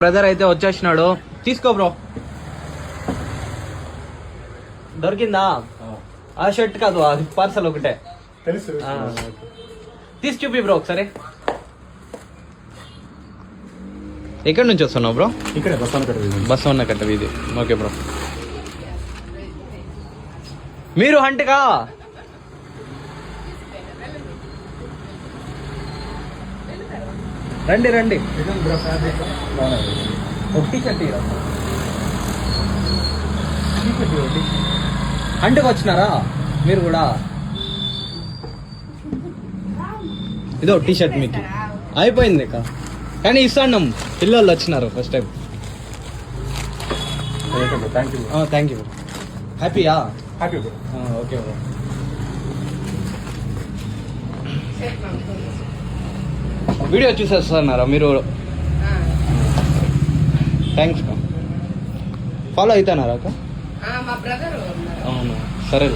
Brother అయితే వచ్చేసినాడు, తీసుకో bro. దొరికిందా? ఆ షర్ట్ కాదు, అది పార్సల్ ఒకటే తెలుసు. తీసి చూపి బ్రో ఒకసారి. ఎక్కడి నుంచి వస్తున్నావు బ్రో? ఇక్కడ బస్ ఉన్న కట్ట వీధి. Okay bro. మీరు హంట్గా రండి రండి. ఒకటి షర్ట్ హంట్కి వచ్చినారా మీరు కూడా? ఇదో టీ షర్ట్ మీకు అయిపోయింది కానీ ఇస్తాం. పిల్లలు వచ్చినారు ఫస్ట్ టైం. Thank you. హ్యాపీయా? Okay bro. వీడియో చూసేస్తున్నారా మీరు? థ్యాంక్స్. ఫాలో అవుతున్నారా అక్క? మా బ్రదర్ అవును, సరే.